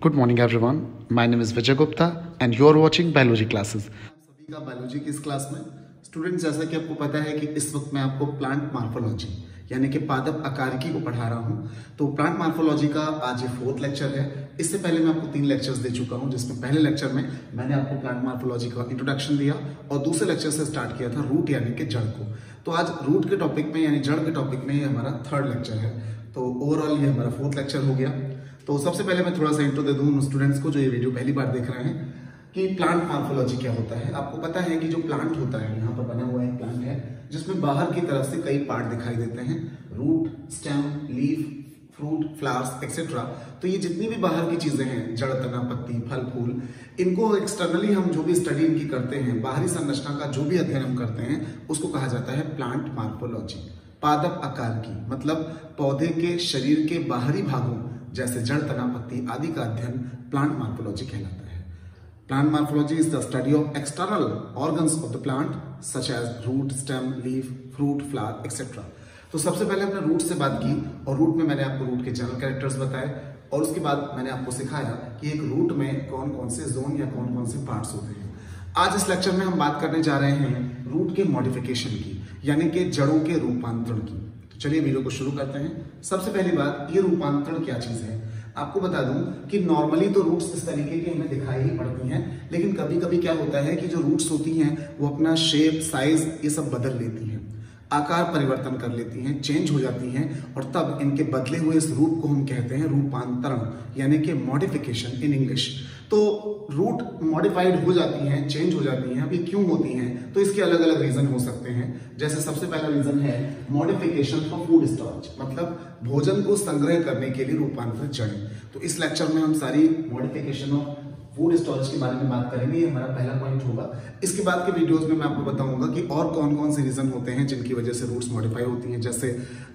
Good morning everyone. My name is Vijay Gupta and you are watching Biology classes. सभी का biology की इस class में students, जैसा कि आपको पता है कि इस वक्त मैं आपको प्लांट मार्फोलॉजी यानी कि पादप आकारिकी को पढ़ा रहा हूं। तो प्लांट मार्फोलॉजी का आज ये 4th लेक्चर है। इससे पहले मैं आपको 3 लेक्चर्स दे चुका हूं, जिसमें पहले लेक्चर में मैंने आपको प्लांट मार्फोलॉजी का इंट्रोडक्शन दिया और दूसरे लेक्चर से स्टार्ट किया था रूट यानी कि जड़ को। तो आज रूट के टॉपिक में यानी जड़ के टॉपिक में ये हमारा 3rd लेक्चर है। तो ओवरऑल ये हमारा 4th लेक्चर हो गया। तो सबसे पहले मैं थोड़ा सा इंट्रो दे दूं उन स्टूडेंट्स को जो ये वीडियो पहली बार देख रहे हैं कि प्लांट मार्फोलॉजी क्या होता है। आपको पता है कि जो प्लांट होता है, यहाँ पर बना हुआ एक प्लांट है जिसमें बाहर की तरफ से कई पार्ट दिखाई देते हैं, root, stem, leaf, fruit, flowers etcetera. तो ये जितनी भी बाहर की चीजें हैं, जड़, तना, पत्ती, फल, फूल, इनको एक्सटर्नली हम जो भी स्टडी इनकी करते हैं, बाहरी संरचना का जो भी अध्ययन हम करते हैं, उसको कहा जाता है प्लांट मार्फोलॉजी। पादप आकार की मतलब पौधे के शरीर के बाहरी भागों जैसे जड़, तना, पत्ती आदि का अध्ययन प्लांट मार्फोलॉजी कहलाता है। Plant morphology is the study of external organs of the plant such as root, stem, leaf, fruit, flower etcetera. तो सबसे पहले हमने रूट से बात की और रूट में मैंने आपको रूट के जनरल कैरेक्टर्स बताए और उसके बाद मैंने आपको सिखाया कि एक रूट में कौन कौन से जोन या कौन कौन से पार्ट्स होते हैं। आज इस लेक्चर में हम बात करने जा रहे हैं रूट के मॉडिफिकेशन की यानी कि जड़ों के रूपांतरण की। तो चलिए वीडियो को शुरू करते हैं। सबसे पहली बात, ये रूपांतरण क्या चीज है। आपको बता दूं कि नॉर्मली तो रूट्स इस तरीके के हमें दिखाई ही पड़ती हैं, लेकिन कभी कभी क्या होता है कि जो रूट्स होती हैं वो अपना शेप, साइज ये सब बदल लेती हैं, आकार परिवर्तन कर लेती हैं, चेंज हो जाती हैं और तब इनके बदले हुए इस रूप को हम कहते हैं रूपांतरण यानी कि मॉडिफिकेशन इन इंग्लिश। तो रूट मॉडिफाइड हो जाती हैं, चेंज हो जाती हैं। अभी क्यों होती हैं तो इसके अलग अलग रीजन हो सकते हैं। जैसे सबसे पहला रीजन है मॉडिफिकेशन फॉर फूड स्टोरेज, मतलब भोजन को संग्रह करने के लिए रूपांतरित जड़ें। तो इस लेक्चर में हम सारी मॉडिफिकेशन ऑफ फूड स्टोरेज के बारे में बात करेंगे। ये हमारा पहला पॉइंट होगा। इसके बाद के वीडियोस में मैं आपको बताऊंगा कि और कौन कौन से रीजन होते हैं जिनकी वजह से रूट्स मॉडिफाई होती हैं, जैसे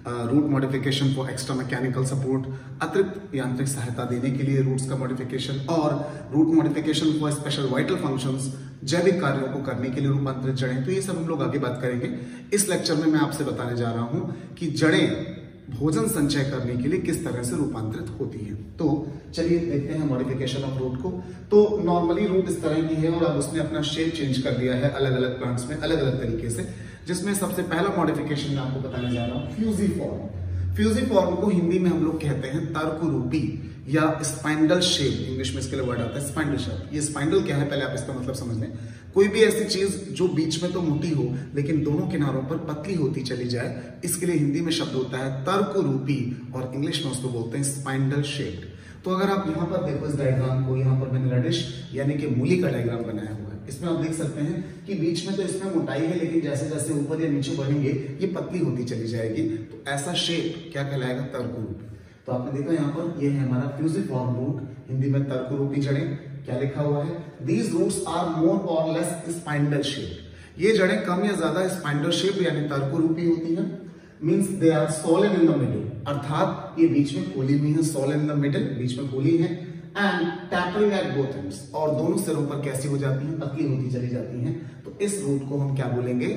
root modification for extra mechanical support, अतिरिक्त यांत्रिक सहायता देने के लिए रूट्स का मॉडिफिकेशन, और root modification for special vital functions, जैविक कार्यों को करने के लिए रूपांतरित जड़ें। तो ये सब हम लोग आगे बात करेंगे। इस लेक्चर में मैं आपसे बताने जा रहा हूं कि जड़ें भोजन संचय करने के लिए किस तरह से रूपांतरित होती है। तो चलिए देखते हैं मॉडिफिकेशन ऑफ रूट को। तो नॉर्मली रूट इस तरह की है और अब उसने अपना शेप चेंज कर लिया है अलग अलग प्लांट्स में अलग अलग तरीके से, जिसमें सबसे पहला मॉडिफिकेशन मैं आपको बताने जा रहा हूं फ्यूजिफॉर्म। फ्यूजिफॉर्म को हिंदी में हम लोग कहते हैं तर्करूपी या स्पाइंडल शेप, इंग्लिश में इसके लिए वर्ड आता है स्पाइंडल शेप। ये स्पाइंडल क्या है पहले आप इसका मतलब समझ लें। कोई भी ऐसी चीज जो बीच में तो मोटी हो लेकिन दोनों किनारों पर पतली होती चली जाए, इसके लिए हिंदी में शब्द होता है तर्करूपी और इंग्लिश में उसको बोलते हैं स्पाइंडल शेप्ड। तो अगर आप यहाँ पर देखो इस डायग्राम को, यहाँ पर मैंने रेडिश यानी कि मूली का डायग्राम बनाया हुआ है। इसमें आप देख सकते हैं कि बीच में तो इसमें मोटाई है लेकिन जैसे जैसे ऊपर या नीचे बढ़ेंगे ये पतली होती चली जाएगी। तो ऐसा शेप क्या कहलाएगा, तर्करूपी। तो आपने देखा यहाँ पर ये है हमारा फ्यूजिफॉर्म रूट, हिंदी में तर्करूपी जड़ें। क्या लिखा हुआ है, दीज रूट्स आर मोर और लेस स्पाइंडल शेप। ये जड़ें कम या ज्यादा स्पाइंडल शेप यानी तर्करूपी होती हैं। Means they are swollen in the middle, अर्थात ये बीच में फूली हुई है, सोलन इन द मिडिल, बीच में फूली है, and tapering at both ends, और दोनों सिरों पर कैसी हो जाती हैं, पतली होती चली जाती हैं। तो इस रूट को हम क्या बोलेंगे,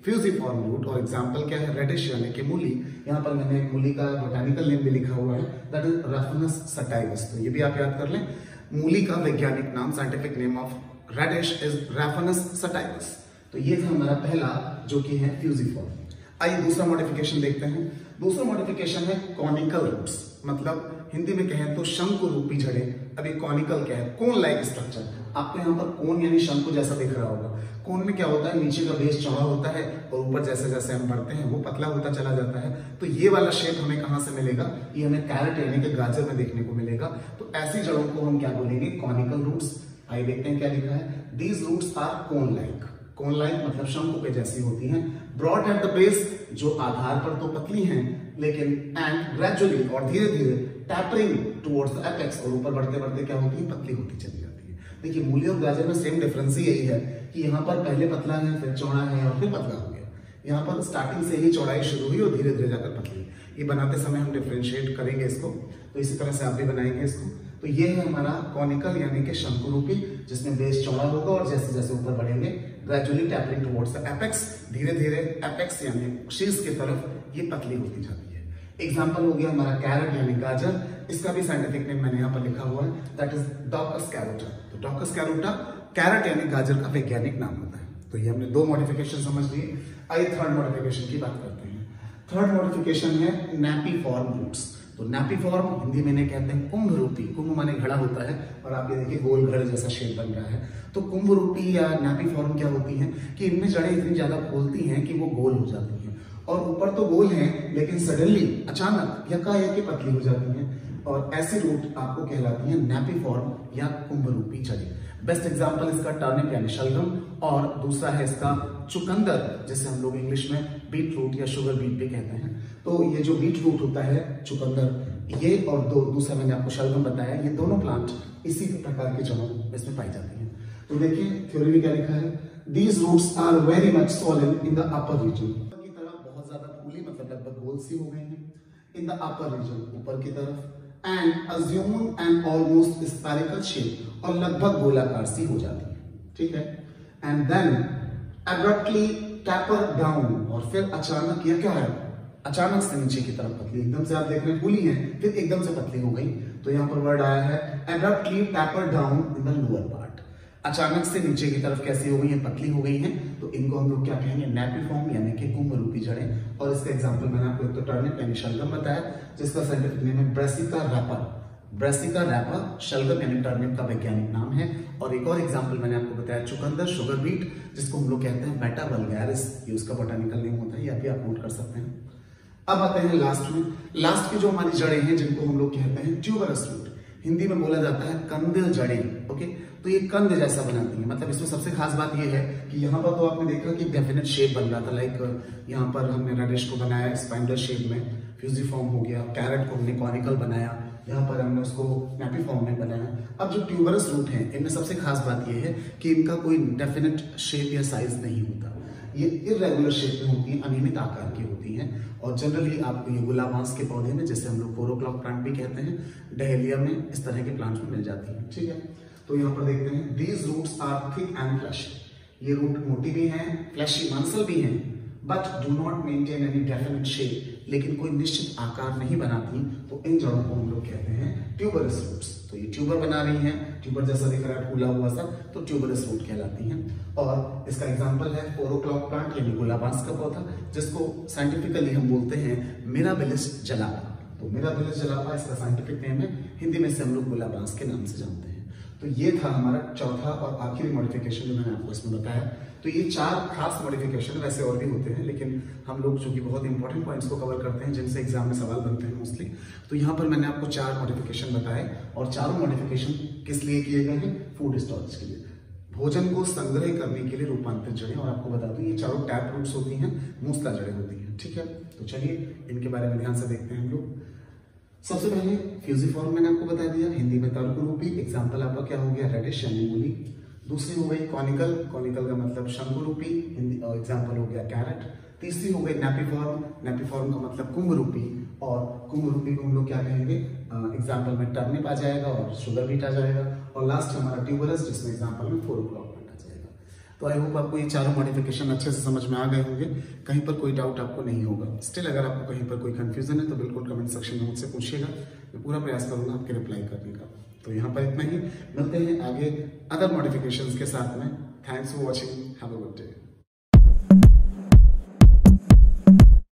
फ्यूजिफॉर्म रूट। और एग्जांपल क्या है, रेडिश यानी कि मूली। यहाँ पर मैंने एक मूली का बोटानिकल नेम भी लिखा हुआ है, दैट इज रफनस सटाइवस। तो ये भी आप याद कर लें, मूली का वैज्ञानिक नाम, scientific name of radish is Raphanus sativus. तो ये था हमारा पहला जो कि है फ्यूजिफॉर्म। आइए दूसरा मॉडिफिकेशन देखते हैं। दूसरा मॉडिफिकेशन है कॉनिकल रूट्स, मतलब हिंदी में कहें तो शंकुरूपी जड़ें। अभी कॉनिकल क्या है, कोन लाइक स्ट्रक्चर। आपको यहाँ पर कोन यानी शंकु जैसा दिख रहा होगा। कोन में क्या होता है, नीचे का बेस चौड़ा होता है और ऊपर जैसे जैसे हम बढ़ते हैं वो पतला होता चला जाता है। तो ये वाला शेप हमें कहां से मिलेगा, ये हमें कैरेट यानी कि गाजर में देखने को मिलेगा। तो ऐसी जड़ों को हम क्या बोलेंगे, कॉनिकल रूट्स। आइए देखते हैं क्या लिखा है, these roots are cone like. Cone like मतलब शंकु पे जैसी होती हैं, ब्रॉड एट द बेस, जो आधार पर तो पतली हैं लेकिन, एंड ग्रेजुअली और धीरे धीरे टैपरिंग टुवर्ड्स द एपेक्स, और ऊपर बढ़ते बढ़ते क्या होती है, पतली होती चली जाती है। देखिए मूली और गाजर में सेम डिफरेंस ही यही है कि यहाँ पर पहले पतला है, फिर चौड़ा है और फिर पतला हो गया। यहाँ पर स्टार्टिंग से ही चौड़ाई शुरू हुई और धीरे धीरे जाकर पतली। ये बनाते समय हम डिफरेंशिएट करेंगे इसको, तो इसी तरह से आप भी बनाएंगे इसको। तो ये है हमारा कॉनिकल यानी कि शंकुरूपी, जिसमें बेस चौड़ा होगा और जैसे जैसे ऊपर बढ़ेंगे gradually tapering towards the apex, धीरे धीरे एपेक्स यानी शीर्ष की तरफ ये पतली होती जाती है। एग्जाम्पल हो गया हमारा कैरेट यानी गाजर, इसका भी साइंटिफिक नेम मैंने यहाँ पर लिखा हुआ है, दैट इज डॉकस कैरोटा। तो डॉकस कैरोटा कैरेट यानी गाजर का वैज्ञानिक नाम होता है। तो ये हमने 2 मॉडिफिकेशन समझ लिए। आइए थर्ड मॉडिफिकेशन की बात करते हैं। थर्ड मॉडिफिकेशन है नैपीफॉर्म रूट्स। तो नैपीफॉर्म हिंदी में इन्हें कहते हैं कुंभ रूपी। कुंभ माने घड़ा होता है और आप ये देखिए गोल घड़े जैसा शेप बन रहा है। तो कुंभ रूपी या नैपीफॉर्म क्या होती है कि इनमें जड़ें इतनी ज्यादा फूलती हैं कि वो गोल हो जाती हैं, और ऊपर तो गोल हैं लेकिन सडनली अचानक यकायक पतली हो जाती हैं, और ऐसी रूट आपको कहलाती है नैपीफॉर्म या कुंभ रूपी जड़ें। बेस्ट एग्जांपल इसका टर्निप यानी शलगम, और दूसरा है इसका चुकंदर, जिसे हम लोग इंग्लिश में बीट रूट या शुगर बीट भी कहते हैं। तो ये जो बीट रूट होता है चुकंदर, ये और दूसरा मैंने आपको शलगम बताया, ये दोनों प्लांट इसी प्रकार के जड़ों इसमें पाई जाती हैं। तो देखिए थ्योरी में क्या लिखा है, these roots are very much swollen in the upper region. ऊपर की तरफ बहुत ज्यादा फूली, मतलब लगभग गोल सी हो गई है। इन द अपर रीजन, ऊपर की तरफ, and assume an almost spherical shape, और लगभग गोलाकार सी हो जाती है, ठीक है। And then abruptly taper down, और फिर अचानक यह क्या है, अचानक से नीचे की तरफ पतली, एकदम से आप देख रहे हैं फूली है फिर एकदम से पतली हो गई। तो यहाँ पर वर्ड आया है abruptly taper down in the lower part। अचानक से नीचे की तरफ कैसी हो गई है, पतली हो गई हैं। तो इनको हम लोग क्या कहेंगे, नैपीफॉर्म यानी कि कुंभ रूपी जड़ें। और इसका एग्जांपल मैंने आपको एक तो टर्निप यानी शलगम बताया, जिसका साइंटिफिक नेम है ब्रासिका रैपा। ब्रासिका रैपा शलगम यानी टर्निप का वैज्ञानिक नाम है। और एक और एग्जांपल मैंने आपको बताया चुकंदर, शुगर बीट, जिसको हम लोग कहते हैं बेटा वल्गैरिस, ये उसका बोटानिकल नेम होता है, ये भी आप नोट कर सकते हैं। अब आते हैं लास्ट में। लास्ट की जो हमारी जड़ें हैं जिनको हम लोग कहते हैं ट्यूबरस रूट, हिंदी में बोला जाता है कंद जड़ें। ओके, तो ये कंद जैसा बनाती है। मतलब इसमें सबसे खास बात ये है कि यहाँ पर तो आपने देखा कि डेफिनेट शेप बन रहा था, लाइक यहाँ पर हमने रेडिश को बनाया स्पाइंडल शेप में, फ्यूजिफॉर्म हो गया, कैरेट को हमने कॉनिकल बनाया, यहाँ पर हमने उसको नैपीफॉर्म में बनाया। अब जो ट्यूबरस रूट हैं इनमें सबसे खास बात यह है कि इनका कोई डेफिनेट शेप या साइज नहीं होता, ये इरेगुलर शेप में होती है, अनियमित आकार की होती हैं। और जनरली आपको ये गुलाबांस के पौधे में, जैसे हम लोग 4 o'clock प्लांट भी कहते हैं, डहेलिया में, इस तरह के प्लांट्स में मिल जाती हैं, ठीक है। तो यहाँ पर देखते हैं these roots are thick and fleshy. ये रूट मोटी भी हैं, फ्लैशी मांसल भी हैं, but do not maintain any definite shape, लेकिन कोई निश्चित आकार नहीं बनाती। तो इन जड़ों को हम लोग कहते हैं ट्यूबरस रूट्स। तो ये ट्यूबर बना रही हैं, ट्यूबर जैसा दिख रहा है फूला हुआ सा, तो ट्यूबरस रूट कहलाती हैं। और इसका एग्जांपल है 4 o'clock प्लांट यानी गुलाबांस का पौधा, जिसको साइंटिफिकली हम बोलते हैं मिराबिलिस जलापा। तो मिराबिलिस जलापा इसका साइंटिफिक नेम है, हिंदी में से हम लोग गुलाबांस के नाम से जानते हैं। तो ये था हमारा चौथा और आखिरी मॉडिफिकेशन जो मैंने आपको इसमें बताया। तो ये 4 खास मॉडिफिकेशन, वैसे और भी होते हैं लेकिन हम लोग जो कि बहुत इंपॉर्टेंट पॉइंट्स को कवर करते हैं जिनसे एग्जाम में सवाल बनते हैं मोस्टली। तो यहाँ पर मैंने आपको 4 मॉडिफिकेशन बताए, और चारों मॉडिफिकेशन किस लिए किए गए हैं, फूड स्टोरेज के लिए, भोजन को संग्रह करने के लिए रूपांतरित जड़ें। और आपको बता दूं ये चारों टैप रूट्स होती हैं, मूसला जड़ें होती हैं, ठीक है। तो चलिए इनके बारे में ध्यान से देखते हैं हम लोग। सबसे पहले फ्यूजिफॉर्म मैंने आपको बता दिया, हिंदी में तर्करूपी, एग्जाम्पल आपका क्या हो गया, रेडिश यानी मूली। दूसरी हो गई कॉनिकल, कॉनिकल का मतलब शंकुरूपी, हिंदी एग्जाम्पल हो गया कैरेट। तीसरी हो गई नैपीफॉर्म, नैपीफॉर्म का मतलब कुंभ रूपी, और कुंभ रूपी को हम लोग क्या कहेंगे, एग्जाम्पल में टर्निप आ जाएगा और शुगर बीट आ जाएगा। और लास्ट हमारा ट्यूबरस, जिसमें एग्जाम्पल में 4 o'clock प्लांट आ जाएगा। तो आई होप आपको ये चारों मॉडिफिकेशन अच्छे से समझ में आ गए होंगे, कहीं पर कोई डाउट आपको नहीं होगा। स्टिल अगर आपको कहीं पर कोई कंफ्यूजन है तो बिल्कुल कमेंट सेक्शन में मुझसे पूछिएगा, मैं पूरा प्रयास करूंगा आपके रिप्लाई करने का। तो यहाँ पर इतना ही, मिलते हैं आगे अदर मॉडिफिकेशंस के साथ में। Thanks for watching, have a good day.